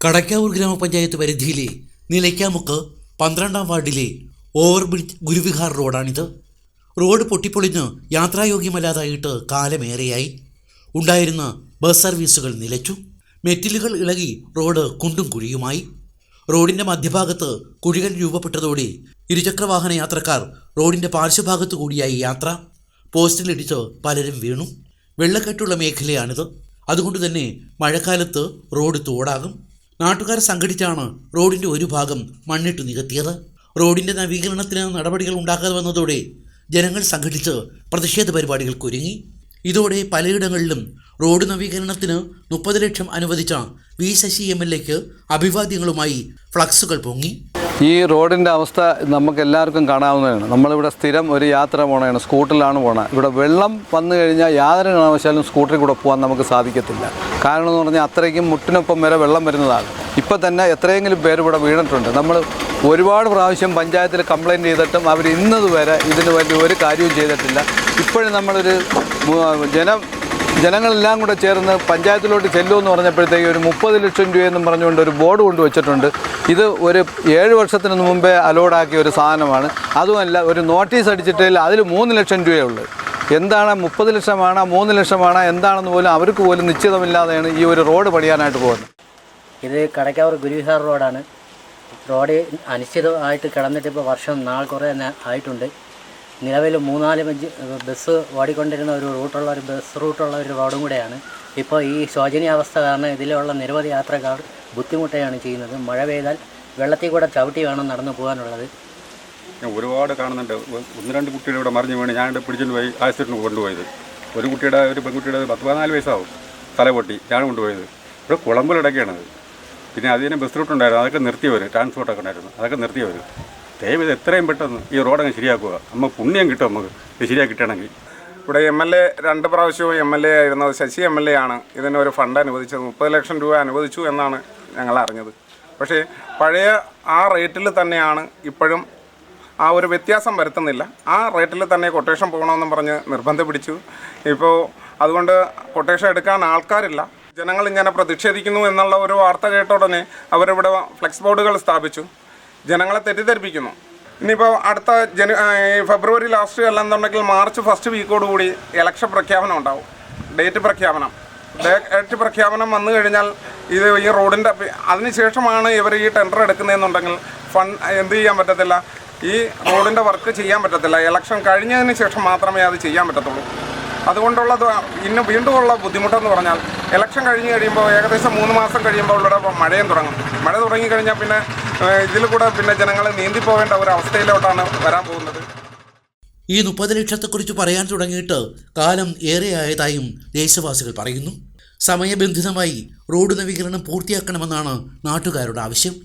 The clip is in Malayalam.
കടയ്ക്കാവൂർ ഗ്രാമപഞ്ചായത്ത് പരിധിയിലെ നിലയ്ക്കാമുക്ക് 12-ാം വാർഡിലെ ഓവർബ്രിഡ്ജ് ഗുരുവിഹാർ റോഡാണിത്. റോഡ് പൊട്ടിപ്പൊളിഞ്ഞ് യാത്രായോഗ്യമല്ലാതായിട്ട് കാലമേറെയായി. ഉണ്ടായിരുന്ന ബസ് സർവീസുകൾ നിലച്ചു. മെറ്റിലുകൾ ഇളകി റോഡ് കുണ്ടും കുഴിയുമായി. റോഡിൻ്റെ മധ്യഭാഗത്ത് കുഴികൾ രൂപപ്പെട്ടതോടെ ഇരുചക്രവാഹന യാത്രക്കാർ റോഡിൻ്റെ പാർശ്വഭാഗത്തു കൂടിയായി യാത്ര. പോസ്റ്റിലിടിച്ച് പലരും വീണു. വെള്ളക്കെട്ടുള്ള മേഖലയാണിത്. അതുകൊണ്ട് തന്നെ മഴക്കാലത്ത് റോഡ് തോടാകും. നാട്ടുകാർ സംഘടിച്ചാണ് റോഡിൻ്റെ ഒരു ഭാഗം മണ്ണിട്ട് നികത്തിയത്. റോഡിൻ്റെ നവീകരണത്തിന് നടപടികൾ ഉണ്ടാക്കാതെ വന്നതോടെ ജനങ്ങൾ സംഘടിച്ച് പ്രതിഷേധ പരിപാടികൾക്കൊരുങ്ങി. ഇതോടെ പലയിടങ്ങളിലും റോഡ് നവീകരണത്തിന് 30 ലക്ഷം അനുവദിച്ച വി ശശി MLAക്ക് അഭിവാദ്യങ്ങളുമായി ഫ്ലക്സുകൾ പൊങ്ങി. ഈ റോഡിൻ്റെ അവസ്ഥ നമുക്ക് എല്ലാവർക്കും കാണാവുന്നതാണ്. നമ്മളിവിടെ സ്ഥിരം ഒരു യാത്ര പോകണതാണ്, സ്കൂട്ടറിലാണ് പോകണത്. ഇവിടെ വെള്ളം വന്നു കഴിഞ്ഞാൽ യാതൊരു കാരണവശാലും സ്കൂട്ടറിൽ കൂടെ പോകാൻ നമുക്ക് സാധിക്കത്തില്ല. കാരണം എന്ന് പറഞ്ഞാൽ അത്രയ്ക്കും മുട്ടിനൊപ്പം വരെ വെള്ളം വരുന്നതാണ്. ഇപ്പം തന്നെ എത്രയെങ്കിലും പേര് ഇവിടെ വീണിട്ടുണ്ട്. നമ്മൾ ഒരുപാട് പ്രാവശ്യം പഞ്ചായത്തിൽ കംപ്ലയിൻറ്റ് ചെയ്തിട്ടും അവർ ഇന്നതുവരെ ഇതിനു വേണ്ടി ഒരു കാര്യവും ചെയ്തിട്ടില്ല. ഇപ്പോഴും നമ്മളൊരു ജനങ്ങളെല്ലാം കൂടെ ചേർന്ന് പഞ്ചായത്തിലോട്ട് ചെല്ലുമെന്ന് പറഞ്ഞപ്പോഴത്തേക്ക് ഒരു 30 ലക്ഷം രൂപയെന്നും പറഞ്ഞുകൊണ്ട് ഒരു ബോർഡ് കൊണ്ടുവച്ചിട്ടുണ്ട്. ഇത് ഒരു 7 വർഷത്തിന് മുമ്പേ അലോഡാക്കിയ ഒരു സാധനമാണ്. അതുമല്ല, ഒരു നോട്ടീസ് അടിച്ചിട്ടില്ല, അതിൽ 3 ലക്ഷം രൂപയുള്ളൂ. എന്താണ് 30 ലക്ഷമാണോ 3 ലക്ഷമാണോ എന്താണെന്ന് പോലും അവർക്ക് പോലും നിശ്ചിതമില്ലാതെയാണ് ഈ ഒരു റോഡ് പണിയാനായിട്ട് പോകുന്നത്. ഇത് കടയ്ക്കാവൂർ ഗുരുവിഹാർ റോഡാണ്. റോഡ് അനിശ്ചിതമായിട്ട് കിടന്നിട്ട് ഇപ്പോൾ നാൾ കുറേ ആയിട്ടുണ്ട്. നിലവിൽ 3-4 ബസ് ഓടിക്കൊണ്ടിരുന്ന ഒരു ബസ് റൂട്ടുള്ള ഒരു റോഡും കൂടെയാണ്. ഇപ്പോൾ ഈ ശോചനീയാവസ്ഥ കാരണം ഇതിലുള്ള നിരവധി യാത്രക്കാർ ബുദ്ധിമുട്ടുകയാണ് ചെയ്യുന്നത്. മഴ പെയ്താൽ വെള്ളത്തിൽ കൂടെ ചവിട്ടി വേണം നടന്നു പോകാനുള്ളത്. ഒരുപാട് കാണുന്നുണ്ട്. 1-2 കുട്ടിയുടെ ഇവിടെ മറിഞ്ഞു വീണ് ഞാൻ പിടിച്ചുകൊണ്ട് പോയി ആശുപത്രിയിൽ കൊണ്ടുപോയത്. ഒരു പെൺകുട്ടിയുടെ 14 വയസ്സാവും, തല പൊട്ടി, ഞാൻ കൊണ്ടുപോയത്. ഇവിടെ കുളമ്പിലിടയ്ക്കാണത്. പിന്നെ അതിന് ബസ് റൂട്ട് ഉണ്ടായിരുന്നു, അതൊക്കെ നിർത്തിയവർ, ട്രാൻസ്പോർട്ടൊക്കെ ഉണ്ടായിരുന്നു, അതൊക്കെ നിർത്തിയവർ. ദയവ് എത്രയും പെട്ടെന്ന് ഈ റോഡങ്ങ് ശരിയാക്കുക. നമുക്ക് പുണ്യം കിട്ടും, നമുക്ക് ഇത് ശരിയാക്കി കിട്ടണമെങ്കിൽ. ഇവിടെ MLA 2 പ്രാവശ്യവും MLA ആയിരുന്നത് ശശി MLA ആണ് ഇതിനൊരു ഫണ്ട് അനുവദിച്ചത്. 30 ലക്ഷം രൂപ അനുവദിച്ചു എന്നാണ് ഞങ്ങൾ അറിഞ്ഞത്. പക്ഷേ പഴയ ആ റേറ്റിൽ തന്നെയാണ് ഇപ്പോഴും. ആ ഒരു വ്യത്യാസം വരുത്തുന്നില്ല. ആ റേറ്റിൽ തന്നെ കൊട്ടേഷൻ പോകണമെന്നും പറഞ്ഞ് നിർബന്ധം പിടിച്ചു. ഇപ്പോൾ അതുകൊണ്ട് കൊട്ടേഷൻ എടുക്കാൻ ആൾക്കാരില്ല. ജനങ്ങൾ ഇങ്ങനെ പ്രതിഷേധിക്കുന്നു എന്നുള്ള ഒരു വാർത്ത കേട്ട ഉടനെ അവരിവിടെ ഫ്ലെക്സ് ബോർഡുകൾ സ്ഥാപിച്ചു. ജനങ്ങളെ തെറ്റിദ്ധരിപ്പിക്കുന്നു. ഇനിയിപ്പോൾ അടുത്ത ഫെബ്രുവരി ലാസ്റ്റ് അല്ലെന്നുണ്ടെങ്കിൽ മാർച്ച് ഫസ്റ്റ് വീക്കോടുകൂടി ഇലക്ഷൻ പ്രഖ്യാപനം ഉണ്ടാവും. ഡേറ്റ് പ്രഖ്യാപനം വന്നു കഴിഞ്ഞാൽ ഈ റോഡിൻ്റെ അതിനുശേഷമാണ് ഇവർ ഈ ടെൻഡർ എടുക്കുന്നതെന്നുണ്ടെങ്കിൽ എന്ത് ചെയ്യാൻ പറ്റത്തില്ല, ഈ റോഡിൻ്റെ വർക്ക് ചെയ്യാൻ പറ്റത്തില്ല. ഇലക്ഷൻ കഴിഞ്ഞതിന് ശേഷം മാത്രമേ അത് ചെയ്യാൻ പറ്റത്തുള്ളൂ. അതുകൊണ്ടുള്ളത് ഇന്ന് വീണ്ടുമുള്ള ബുദ്ധിമുട്ടെന്ന് പറഞ്ഞാൽ ഇലക്ഷൻ കഴിഞ്ഞ് കഴിയുമ്പോൾ ഏകദേശം 3 മാസം കഴിയുമ്പോൾ ഇവിടെ മഴയും തുടങ്ങും. മഴ തുടങ്ങിക്കഴിഞ്ഞാൽ പിന്നെ ഇതിൽ കൂടെ പിന്നെ ജനങ്ങൾ നീന്തിപ്പോകേണ്ട ഒരു അവസ്ഥയിലോട്ടാണ് വരാൻ പോകുന്നത്. ഈ 30 ലക്ഷത്തെക്കുറിച്ച് പറയാൻ തുടങ്ങിയിട്ട് കാലം ഏറെയായതായും ദേശവാസികൾ പറയുന്നു. സമയബന്ധിതമായി റോഡ് നവീകരണം പൂർത്തിയാക്കണമെന്നാണ് നാട്ടുകാരുടെ ആവശ്യം.